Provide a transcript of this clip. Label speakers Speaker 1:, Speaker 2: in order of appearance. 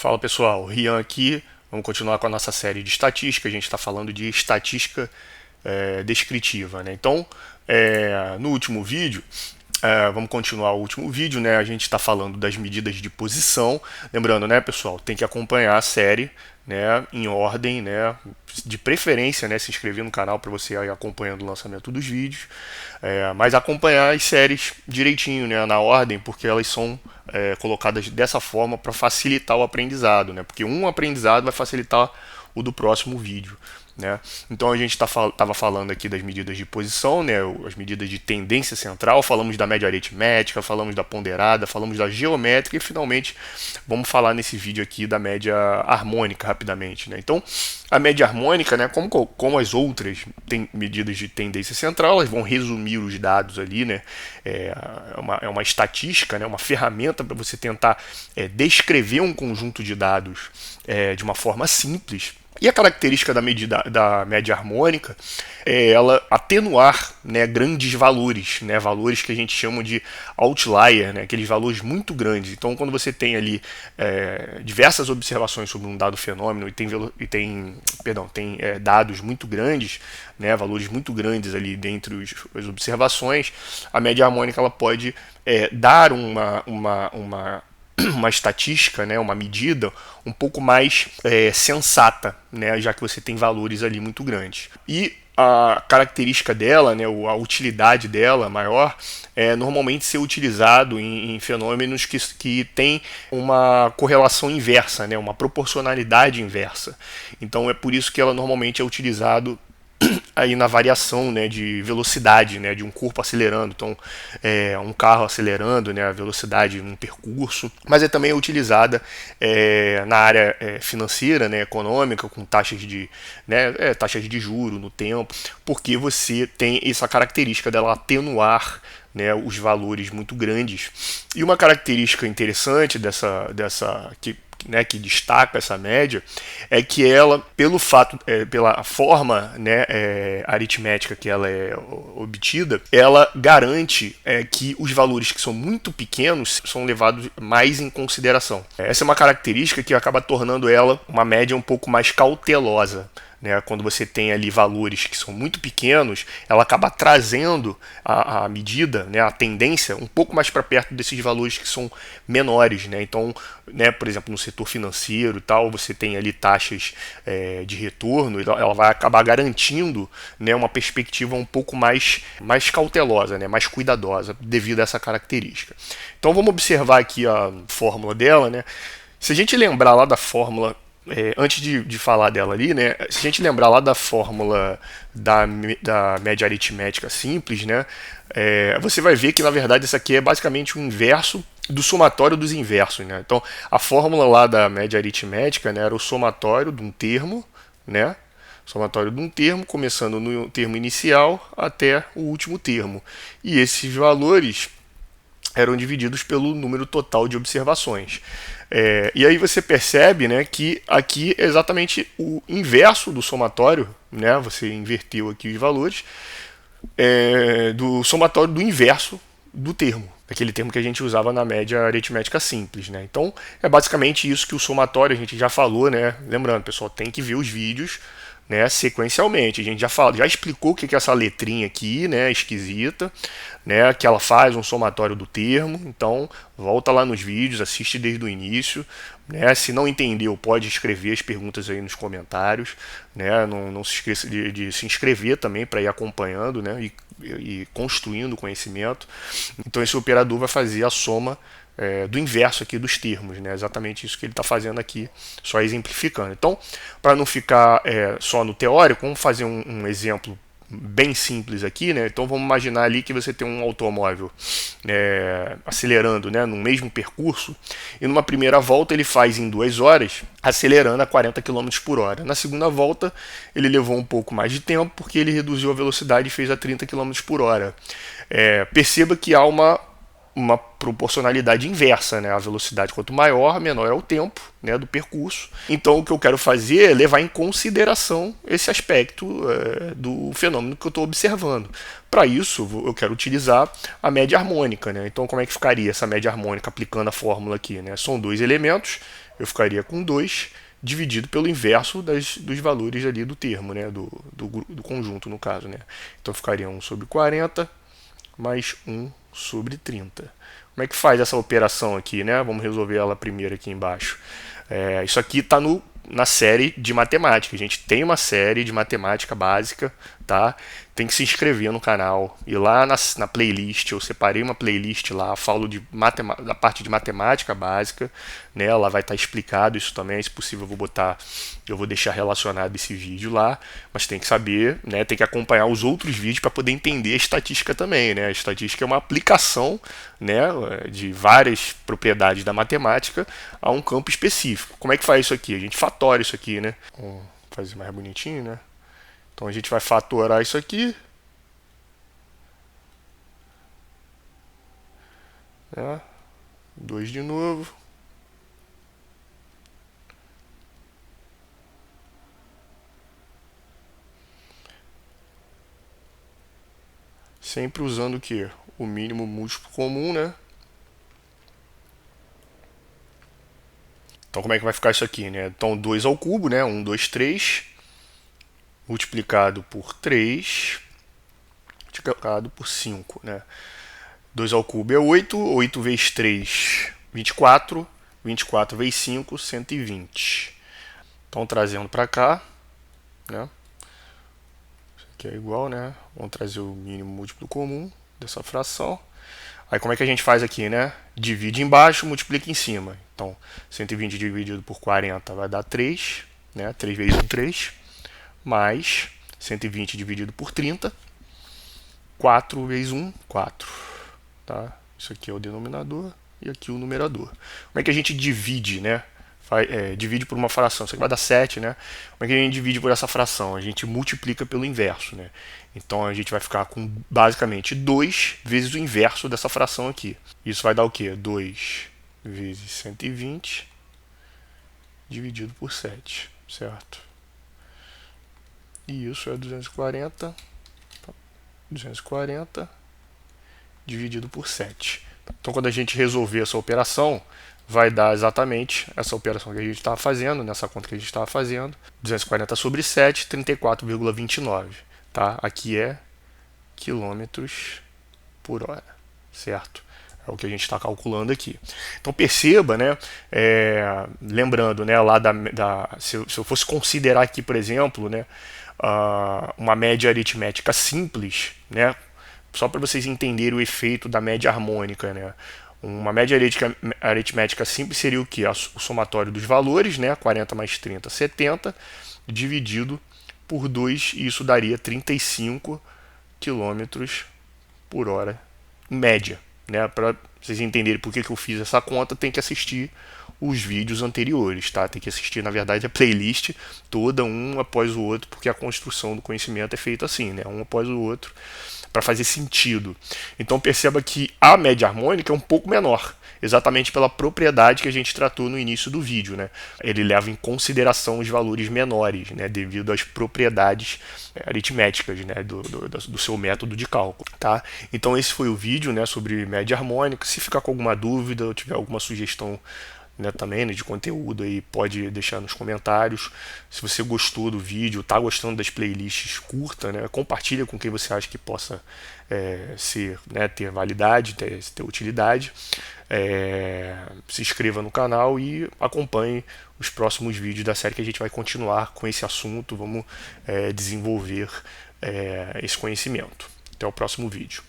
Speaker 1: Fala pessoal, Rian aqui. Vamos continuar com a nossa série de estatística. A gente está falando de estatística descritiva, né? Então, no último vídeo, vamos continuar o último vídeo, né? A gente está falando das medidas de posição. Lembrando, né, pessoal, tem que acompanhar a série, né, em ordem, né, de preferência, né, se inscrever no canal para você ir acompanhando o lançamento dos vídeos, mas acompanhar as séries direitinho, né, na ordem, porque elas são colocadas dessa forma para facilitar o aprendizado, né, porque um aprendizado vai facilitar o do próximo vídeo. Né? Então a gente estava falando aqui das medidas de posição, né? As medidas de tendência central, falamos da média aritmética, falamos da ponderada, falamos da geométrica e finalmente vamos falar nesse vídeo aqui da média harmônica rapidamente. Né? Então a média harmônica, né, como as outras medidas de tendência central, elas vão resumir os dados ali, né? É uma estatística, né? Uma ferramenta para você tentar descrever um conjunto de dados de uma forma simples. E a característica da média harmônica é ela atenuar, né, grandes valores, né, valores que a gente chama de outlier, né, aqueles valores muito grandes. Então, quando você tem ali diversas observações sobre um dado fenômeno tem dados muito grandes, né, valores muito grandes ali dentre as observações, a média harmônica ela pode dar uma estatística, né, uma medida um pouco mais sensata, né, já que você tem valores ali muito grandes. E a característica dela, né, a utilidade dela maior, é normalmente ser utilizado em fenômenos que têm uma correlação inversa, né, uma proporcionalidade inversa. Então é por isso que ela normalmente é utilizado aí na variação, né, de velocidade, né, de um corpo acelerando, então um carro acelerando, né, a velocidade num percurso, mas é também utilizada na área financeira, né, econômica, com taxas de juro no tempo, porque você tem essa característica dela atenuar, né, os valores muito grandes. E uma característica interessante que destaca essa média é que ela, pelo fato, pela forma, né, aritmética que ela é obtida, ela garante que os valores que são muito pequenos são levados mais em consideração. Essa é uma característica que acaba tornando ela uma média um pouco mais cautelosa. Né, quando você tem ali valores que são muito pequenos, ela acaba trazendo a medida, né, a tendência, um pouco mais para perto desses valores que são menores. Né? Então, né, por exemplo, no setor financeiro e tal, você tem ali taxas de retorno, ela vai acabar garantindo, né, uma perspectiva um pouco mais cautelosa, né, mais cuidadosa, devido a essa característica. Então vamos observar aqui a fórmula dela. Né? Se a gente lembrar lá da fórmula, antes de falar dela ali, né, se a gente lembrar lá da fórmula da média aritmética simples, né, você vai ver que na verdade isso aqui é basicamente o inverso do somatório dos inversos. Né? Então a fórmula lá da média aritmética, né, era o somatório de um termo, né, somatório de um termo, começando no termo inicial até o último termo. E esses valores eram divididos pelo número total de observações. E aí você percebe, né, que aqui é exatamente o inverso do somatório, né, você inverteu aqui os valores, do somatório do inverso do termo, aquele termo que a gente usava na média aritmética simples. Né? Então é basicamente isso que o somatório, a gente já falou, né? Lembrando, pessoal, tem que ver os vídeos, né, sequencialmente. A gente já explicou o que é essa letrinha aqui, né, esquisita, né, que ela faz um somatório do termo. Então volta lá nos vídeos, assiste desde o início. Né, se não entendeu, pode escrever as perguntas aí nos comentários. Né, não se esqueça de se inscrever também para ir acompanhando, né, e construindo conhecimento. Então esse operador vai fazer a soma do inverso aqui dos termos, né? Exatamente isso que ele está fazendo aqui, só exemplificando. Então, para não ficar só no teórico, vamos fazer um exemplo bem simples aqui, né? Então vamos imaginar ali que você tem um automóvel acelerando, né, no mesmo percurso, e numa primeira volta ele faz em 2 horas, acelerando a 40 km por hora. Na segunda volta ele levou um pouco mais de tempo, porque ele reduziu a velocidade e fez a 30 km por hora. Perceba que há uma proporcionalidade inversa, né? A velocidade quanto maior, menor é o tempo, né, do percurso. Então o que eu quero fazer é levar em consideração esse aspecto do fenômeno que eu estou observando. Para isso eu quero utilizar a média harmônica. Né? Então como é que ficaria essa média harmônica aplicando a fórmula aqui? Né? São dois elementos, eu ficaria com 2 dividido pelo inverso dos valores ali do termo, né? Do conjunto, no caso, né? Então ficaria 1 sobre 40 mais 1 sobre 30. Como é que faz essa operação aqui, né? Vamos resolver ela primeiro aqui embaixo. Isso aqui está na série de matemática. A gente tem uma série de matemática básica, tá? Tem que se inscrever no canal. E lá na playlist, eu separei uma playlist lá, falo da parte de matemática básica, né? Lá vai estar explicado isso também. Se possível, eu vou deixar relacionado esse vídeo lá. Mas tem que saber, né? Tem que acompanhar os outros vídeos para poder entender a estatística também, né? A estatística é uma aplicação, né, de várias propriedades da matemática a um campo específico. Como é que faz isso aqui? A gente fatora isso aqui, né? Vamos fazer mais bonitinho, né? Então a gente vai fatorar isso aqui, né? 2 de novo. Sempre usando o que? O mínimo múltiplo comum, né? Então como é que vai ficar isso aqui, né? Então 2 ao cubo, né? 1, 2, 3, multiplicado por 3, multiplicado por 5, né? 2 ao cubo é 8, 8 vezes 3, 24, 24 vezes 5, 120. Então trazendo para cá, né? Isso aqui é igual, né? Vamos trazer o mínimo múltiplo comum dessa fração. Aí como é que a gente faz aqui, né? Divide embaixo, multiplica em cima. Então, 120 dividido por 40 vai dar 3, né? 3 vezes 1, 3. Mais 120 dividido por 30. 4 vezes 1, 4. Tá? Isso aqui é o denominador e aqui o numerador. Como é que a gente divide, né? Divide por uma fração. Isso aqui vai dar 7, né? Como é que a gente divide por essa fração? A gente multiplica pelo inverso, né? Então a gente vai ficar com basicamente 2 vezes o inverso dessa fração aqui. Isso vai dar o quê? 2 vezes 120 dividido por 7, certo? E isso é 240 dividido por 7. Então quando a gente resolver essa operação, vai dar exatamente essa operação que a gente estava fazendo, nessa conta que a gente estava fazendo, 240 sobre 7, 34,29. Tá? Aqui é quilômetros por hora, certo? É o que a gente está calculando aqui. Então perceba, né? Lembrando, né? Lá se eu fosse considerar aqui, por exemplo, né? Uma média aritmética simples, né? Só para vocês entenderem o efeito da média harmônica, né? Uma média aritmética simples seria o que? O somatório dos valores, né? 40 mais 30, 70, dividido por 2, e isso daria 35 km por hora, em média. Né? Para vocês entenderem por que eu fiz essa conta, tem que assistir os vídeos anteriores, tá? Tem que assistir, na verdade, a playlist toda, um após o outro, porque a construção do conhecimento é feita assim, né? Um após o outro, para fazer sentido. Então perceba que a média harmônica é um pouco menor, exatamente pela propriedade que a gente tratou no início do vídeo, né? Ele leva em consideração os valores menores, né? Devido às propriedades aritméticas, né? Do seu método de cálculo, tá? Então esse foi o vídeo, né? Sobre média harmônica. Se ficar com alguma dúvida ou tiver alguma sugestão, né, também, né, de conteúdo aí, pode deixar nos comentários. Se você gostou do vídeo, tá gostando das playlists, curta, né, compartilha com quem você acha que possa né, ter validade, ter utilidade. Se inscreva no canal e acompanhe os próximos vídeos da série, que a gente vai continuar com esse assunto. Vamos desenvolver esse conhecimento. Até o próximo vídeo.